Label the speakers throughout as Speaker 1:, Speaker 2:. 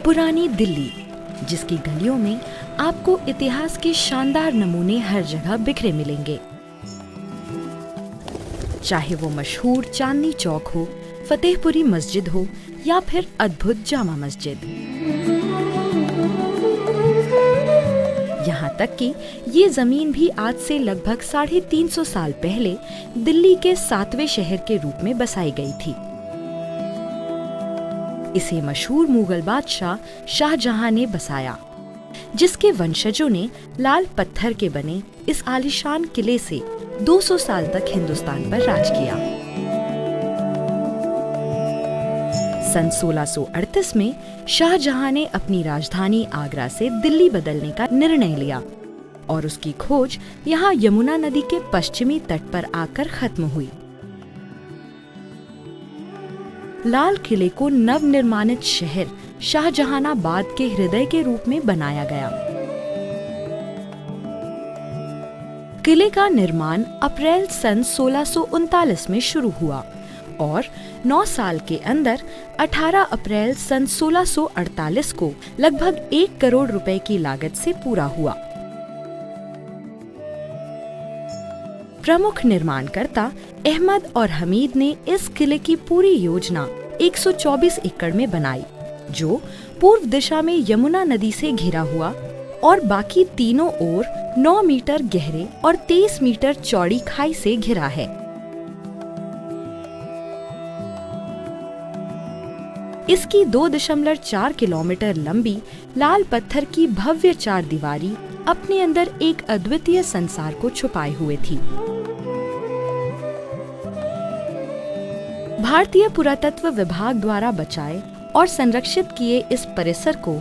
Speaker 1: पुरानी दिल्ली, जिसकी गलियों में आपको इतिहास के शानदार नमूने हर जगह बिखरे मिलेंगे। चाहे वो मशहूर चांदनी चौक हो, फतेहपुरी मस्जिद हो या फिर अद्भुत जामा मस्जिद। यहाँ तक कि ये जमीन भी आज से लगभग 350 साल पहले दिल्ली के 7वें शहर के रूप में बसाई गई थी। इसे मशहूर मुगल बादशाह शाहजहां ने बसाया, जिसके वंशजों ने लाल पत्थर के बने इस आलीशान किले से 200 साल तक हिंदुस्तान पर राज किया। सन 1638 में शाहजहां ने अपनी राजधानी आगरा से दिल्ली बदलने का निर्णय लिया और उसकी खोज यहाँ यमुना नदी के पश्चिमी तट पर आकर खत्म हुई। लाल किले को नवनिर्माणित शहर शाहजहानाबाद के हृदय के रूप में बनाया गया। किले का निर्माण अप्रैल सन 1639 में शुरू हुआ और 9 साल के अंदर 18 अप्रैल सन 1648 को लगभग 1 करोड़ रुपए की लागत से पूरा हुआ। प्रमुख निर्माणकर्ता अहमद और हमीद ने इस किले की पूरी योजना 124 एकड़ में बनाई, जो पूर्व दिशा में यमुना नदी से घिरा हुआ और बाकी तीनों ओर 9 मीटर गहरे और 23 मीटर चौड़ी खाई से घिरा है। इसकी 2.4 किलोमीटर लंबी लाल पत्थर की भव्य 4 दीवारी अपने अंदर एक अद्वितीय संसार को छुपाए हुए थी। भारतीय पुरातत्व विभाग द्वारा बचाए और संरक्षित किए इस परिसर को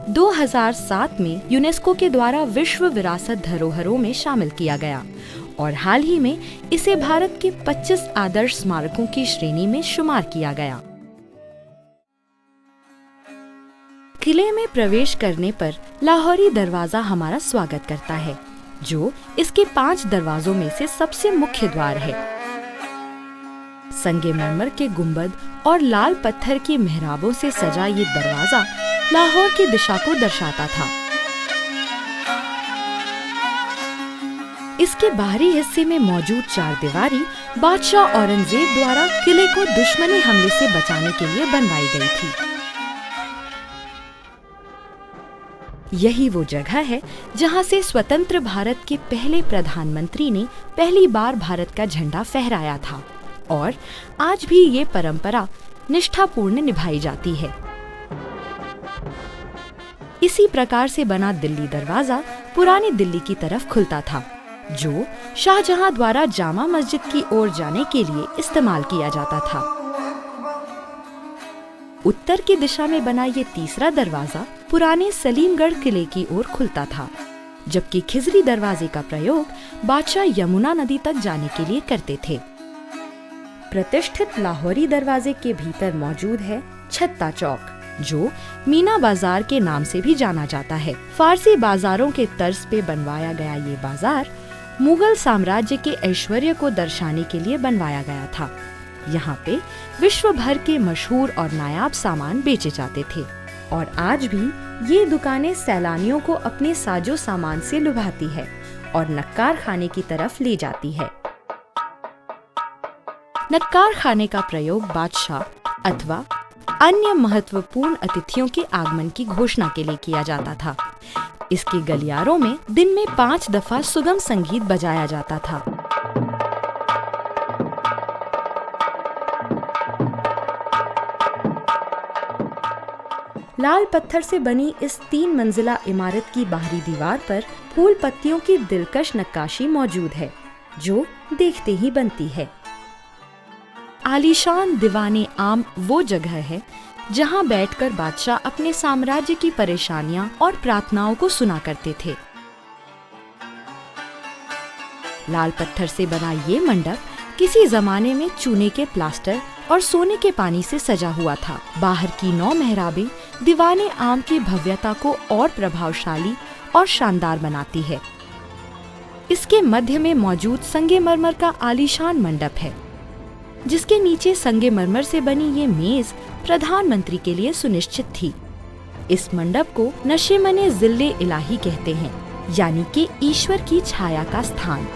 Speaker 1: 2007 में यूनेस्को के द्वारा विश्व विरासत धरोहरों में शामिल किया गया और हाल ही में इसे भारत के 25 आदर्श स्मारकों की श्रेणी में शुमार किया गया। किले में प्रवेश करने पर लाहौरी दरवाजा हमारा स्वागत करता है, जो इसके 5 दरवाजों में से सबसे मुख्य द्वार है। संगमरमर के गुंबद और लाल पत्थर की मेहराबों से सजा ये दरवाजा लाहौर की दिशा को दर्शाता था। इसके बाहरी हिस्से में मौजूद 4 दीवारी बादशाह औरंगजेब द्वारा किले को दुश्मनी हमले से बचाने के लिए बनवाई गई थी। यही वो जगह है जहां से स्वतंत्र भारत के पहले प्रधानमंत्री ने पहली बार भारत का झंडा फहराया था और आज भी ये परंपरा निष्ठापूर्ण निभाई जाती है। इसी प्रकार से बना दिल्ली दरवाजा पुरानी दिल्ली की तरफ खुलता था, जो शाहजहां द्वारा जामा मस्जिद की ओर जाने के लिए इस्तेमाल किया जाता था। उत्तर की दिशा में बना ये तीसरा दरवाजा पुराने सलीमगढ़ किले की ओर खुलता था, जबकि खिजरी दरवाजे का प्रयोग बादशाह यमुना नदी तक जाने के लिए करते थे। प्रतिष्ठित लाहौरी दरवाजे के भीतर मौजूद है छत्ता चौक, जो मीना बाजार के नाम से भी जाना जाता है। फारसी बाजारों के तर्ज पे बनवाया गया ये बाजार मुगल साम्राज्य के ऐश्वर्य को दर्शाने के लिए बनवाया गया था। यहाँ पे विश्व भर के मशहूर और नायाब सामान बेचे जाते थे और आज भी ये दुकानें सैलानियों को अपने साजो सामान से लुभाती है और नक्कार खाने की तरफ ले जाती है। नक्कार खाने का प्रयोग बादशाह अथवा अन्य महत्वपूर्ण अतिथियों के आगमन की घोषणा के लिए किया जाता था। इसके गलियारों में दिन में 5 दफा सुगम संगीत बजाया जाता था। लाल पत्थर से बनी इस 3 मंजिला इमारत की बाहरी दीवार पर फूल पत्तियों की दिलकश नक्काशी मौजूद है, जो देखते ही बनती है। आलीशान दीवाने आम वो जगह है जहां बैठकर बादशाह अपने साम्राज्य की परेशानियां और प्रार्थनाओं को सुना करते थे। लाल पत्थर से बना ये मंडप किसी जमाने में चूने के प्लास्टर और सोने के पानी से सजा हुआ था। बाहर की 9 मेहराबें दीवाने आम की भव्यता को और प्रभावशाली और शानदार बनाती है। इसके मध्य में मौजूद संगमरमर का आलीशान मंडप है, जिसके नीचे संगमरमर से बनी ये मेज प्रधानमंत्री के लिए सुनिश्चित थी। इस मंडप को नशेमने जिल्ले इलाही कहते हैं, यानी कि ईश्वर की छाया का स्थान।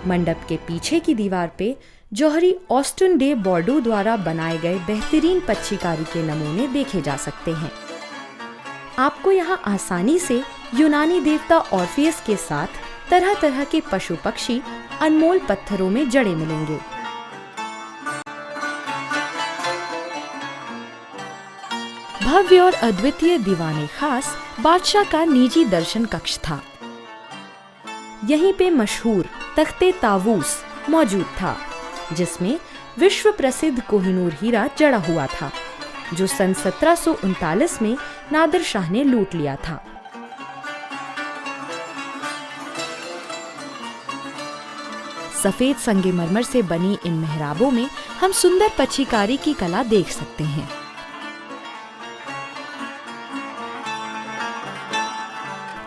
Speaker 1: मंडप के पीछे की दीवार पे जौहरी ऑस्टिन डे बॉर्डो द्वारा बनाए गए बेहतरीन पच्चीकारी के नमूने देखे जा सकते हैं। आपको यहाँ आसानी से यूनानी देवता ऑर्फियस के साथ तरह तरह के पशु पक्षी अनमोल पत्थरों में जड़े मिलेंगे। भव्य और अद्वितीय दीवाने खास बादशाह का निजी दर्शन कक्ष था। यहीं पे मशहूर तख्ते तावूस मौजूद था, जिसमें विश्व प्रसिद्ध कोहिनूर हीरा जड़ा हुआ था, जो सन 1739 में नादिर शाह ने लूट लिया था। सफेद संगमरमर से बनी इन मेहराबों में हम सुंदर पच्चीकारी की कला देख सकते हैं।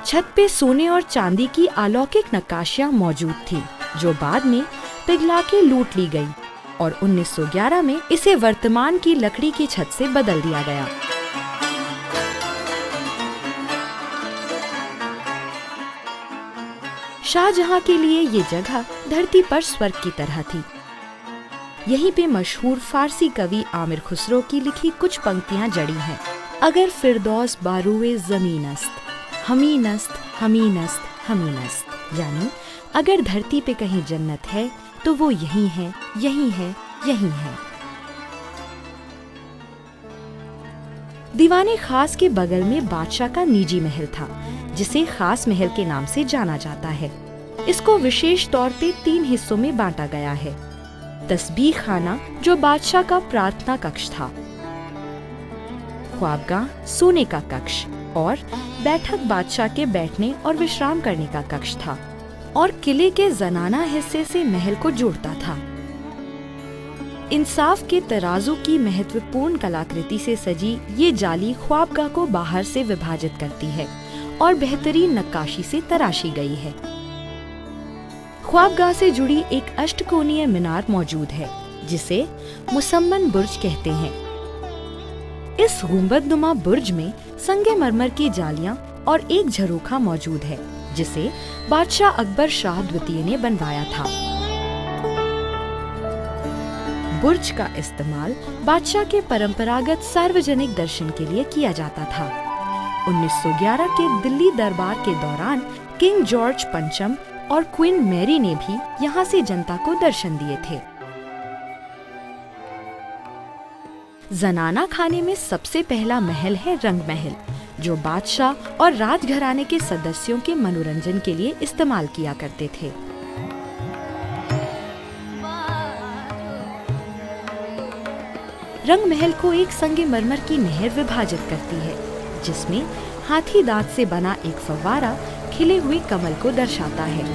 Speaker 1: छत पे सोने और चांदी की अलौकिक नक्काशियां मौजूद थी, जो बाद में पिघला के लूट ली गई और 1911 में इसे वर्तमान की लकड़ी की छत से बदल दिया गया। शाहजहां के लिए ये जगह धरती पर स्वर्ग की तरह थी। यहीं पे मशहूर फारसी कवि आमिर खुसरो की लिखी कुछ पंक्तियां जड़ी हैं। अगर फिरदौस बारूए ज़मीनस्त, हमीनस्त हमीनस्त हमीनस्त, यानी अगर धरती पे कहीं जन्नत है तो वो यही है, यही है, यही है। दीवाने खास के बगल में बादशाह का निजी महल था, जिसे खास महल के नाम से जाना जाता है। इसको विशेष तौर पे 3 हिस्सों में बांटा गया है। तस्बीह खाना, जो बादशाह का प्रार्थना कक्ष था, ख्वाबगाह सोने का कक्ष, और बैठक बादशाह के बैठने और विश्राम करने का कक्ष था, और किले के जनाना हिस्से से महल को जोड़ता था। इंसाफ के तराजू की महत्वपूर्ण कलाकृति से सजी ये जाली ख्वाबगाह को बाहर से विभाजित करती है और बेहतरीन नक्काशी से तराशी गई है। ख्वाबगाह से जुड़ी एक अष्टकोणीय मीनार मौजूद है, जिसे मुसम्मन बुर्ज कहते हैं। इस गुंबदनुमा बुर्ज में संगमरमर की जालियां और एक झरोखा मौजूद है, जिसे बादशाह अकबर शाह द्वितीय ने बनवाया था। बुर्ज का इस्तेमाल बादशाह के परंपरागत सार्वजनिक दर्शन के लिए किया जाता था। 1911 के दिल्ली दरबार के दौरान किंग जॉर्ज पंचम और क्वीन मैरी ने भी यहाँ से जनता को दर्शन दिए थे। जनाना खाने में सबसे पहला महल है रंग महल, जो बादशाह और राजघराने के सदस्यों के मनोरंजन के लिए इस्तेमाल किया करते थे। रंग महल को एक संगमरमर की नहर विभाजित करती है, जिसमें हाथी दांत से बना एक फव्वारा खिले हुए कमल को दर्शाता है।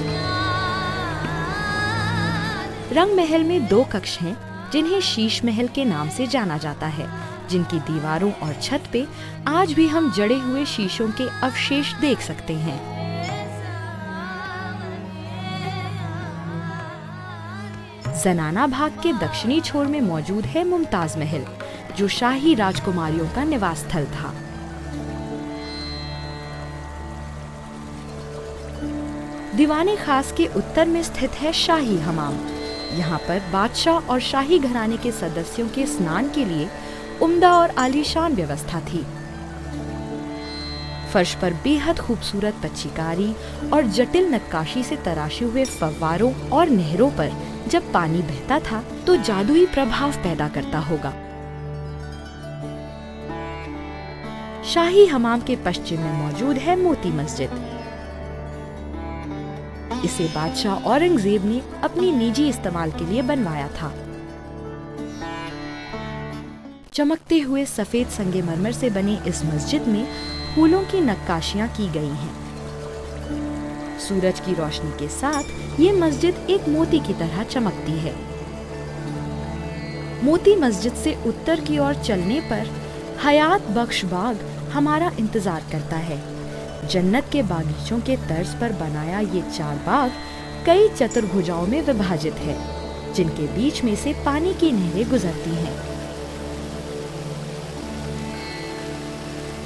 Speaker 1: रंग महल में 2 कक्ष हैं, जिन्हें शीश महल के नाम से जाना जाता है, जिनकी दीवारों और छत पे आज भी हम जड़े हुए शीशों के अवशेष देख सकते हैं। जनाना भाग के दक्षिणी छोर में मौजूद है मुमताज महल, जो शाही राजकुमारियों का निवास स्थल था। दीवाने खास के उत्तर में स्थित है शाही हमाम। यहाँ पर बादशाह और शाही घराने के सदस्यों के स्नान के लिए उम्दा और आलीशान व्यवस्था थी। फर्श पर बेहद खूबसूरत पच्चीकारी और जटिल नक्काशी से तराशे हुए फव्वारों और नहरों पर जब पानी बहता था तो जादुई प्रभाव पैदा करता होगा। शाही हमाम के पश्चिम में मौजूद है मोती मस्जिद। इसे बादशाह औरंगजेब ने अपनी निजी इस्तेमाल के लिए बनवाया था। चमकते हुए सफेद संगमरमर से बनी इस मस्जिद में फूलों की नक्काशियां की गई हैं। सूरज की रोशनी के साथ ये मस्जिद एक मोती की तरह चमकती है। मोती मस्जिद से उत्तर की ओर चलने पर हयात बख्श बाग हमारा इंतजार करता है। जन्नत के बागीचों के तर्ज पर बनाया ये 4 बाग कई चतुर्भुजाओं में विभाजित है, जिनके बीच में से पानी की नहरें गुजरती हैं।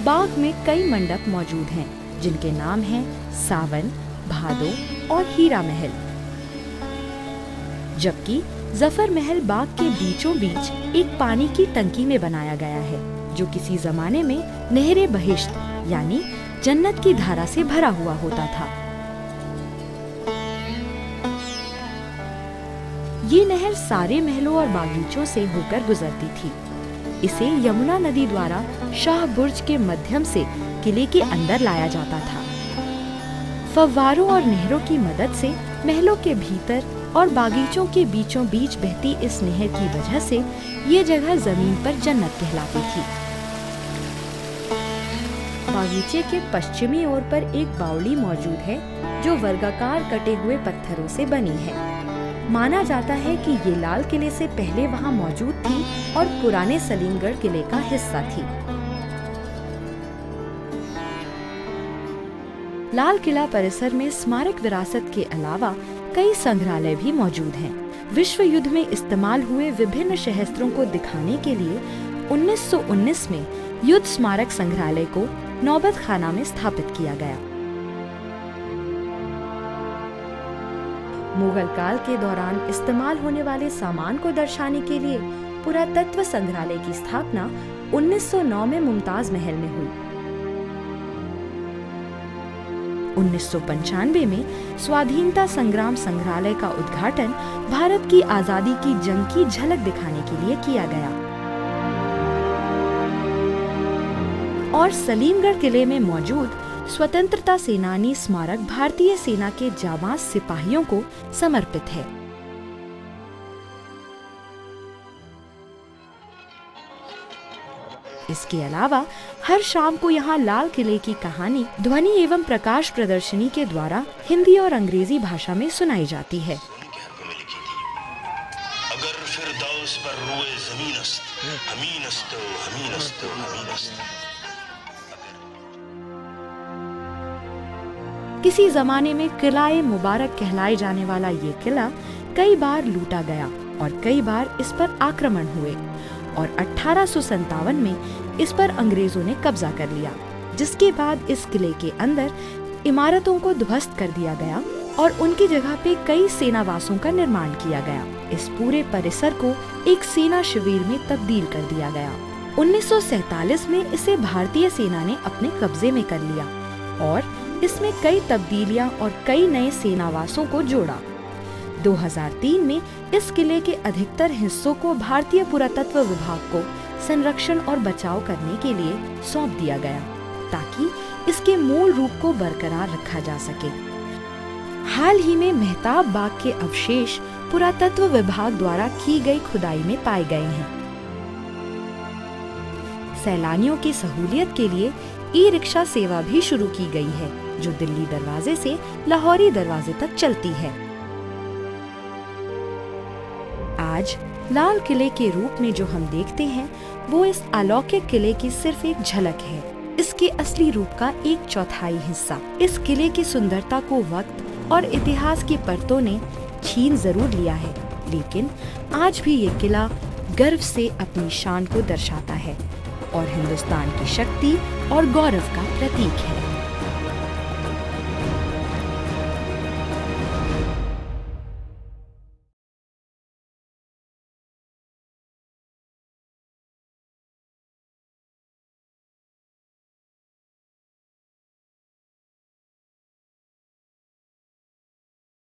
Speaker 1: बाग में कई मंडप मौजूद हैं, जिनके नाम हैं सावन, भादो और हीरा महल। जबकि जफर महल बाग के बीचों बीच एक पानी की टंकी में बनाया गया है, जो किसी जमाने में नहरे बहिश्त यानी जन्नत की धारा से भरा हुआ होता था। ये नहर सारे महलों और बागीचों से होकर गुजरती थी। इसे यमुना नदी द्वारा शाह बुर्ज के माध्यम से किले के अंदर लाया जाता था। फव्वारों और नहरों की मदद से महलों के भीतर और बागीचों के बीचों बीच बहती इस नहर की वजह से ये जगह जमीन पर जन्नत कहलाती थी। बागीचे के पश्चिमी ओर पर एक बावड़ी मौजूद है, जो वर्गाकार कटे हुए पत्थरों से बनी है। माना जाता है कि ये लाल किले से पहले वहाँ मौजूद थी और पुराने सलीमगढ़ किले का हिस्सा थी। लाल किला परिसर में स्मारक विरासत के अलावा कई संग्रहालय भी मौजूद हैं। विश्व युद्ध में इस्तेमाल हुए विभिन्न शस्त्रों को दिखाने के लिए 1919 में युद्ध स्मारक संग्रहालय को नौबत खाना में स्थापित किया गया। मुगल काल के दौरान इस्तेमाल होने वाले सामान को दर्शाने के लिए पुरातत्व संग्रहालय की स्थापना 1909 में मुमताज महल में हुई। 1995 में स्वाधीनता संग्राम संग्रहालय का उद्घाटन भारत की आजादी की जंग की झलक दिखाने के लिए किया गया और सलीमगढ़ किले में मौजूद स्वतंत्रता सेनानी स्मारक भारतीय सेना के जाबाज सिपाहियों को समर्पित है। इसके अलावा हर शाम को यहाँ लाल किले की कहानी ध्वनि एवं प्रकाश प्रदर्शनी के द्वारा हिंदी और अंग्रेजी भाषा में सुनाई जाती है।
Speaker 2: अगर फिरदौस पर रूए ज़मीनस्त, हमीनस्त, हमीनस्त, हमीनस्त।
Speaker 1: किसी जमाने में किला-ए मुबारक कहलाए जाने वाला ये किला कई बार लूटा गया और कई बार इस पर आक्रमण हुए और 1857 में इस पर अंग्रेजों ने कब्जा कर लिया, जिसके बाद इस किले के अंदर इमारतों को ध्वस्त कर दिया गया और उनकी जगह पे कई सेनावासों का निर्माण किया गया। इस पूरे परिसर को एक सेना शिविर में तब्दील कर दिया गया। 1947 में इसे भारतीय सेना ने अपने कब्जे में कर लिया और इसमें कई तब्दीलियां और कई नए सेनावासों को जोड़ा। 2003 में इस किले के अधिकतर हिस्सों को भारतीय पुरातत्व विभाग को संरक्षण और बचाव करने के लिए सौंप दिया गया, ताकि इसके मूल रूप को बरकरार रखा जा सके। हाल ही में मेहताब बाग के अवशेष पुरातत्व विभाग द्वारा की गई खुदाई में पाए गए हैं। सैलानियों की सहूलियत के लिए ई-रिक्शा सेवा भी शुरू की गई है, जो दिल्ली दरवाजे से लाहौरी दरवाजे तक चलती है। आज लाल किले के रूप में जो हम देखते हैं, वो इस अलौकिक किले की सिर्फ एक झलक है। इसके असली रूप का 1/4 हिस्सा। इस किले की सुंदरता को वक्त और इतिहास की परतों ने छीन जरूर लिया है, लेकिन आज भी ये किला गर्व से अपनी शान को दर्शाता है और हिंदुस्तान की शक्ति और गौरव का प्रतीक है।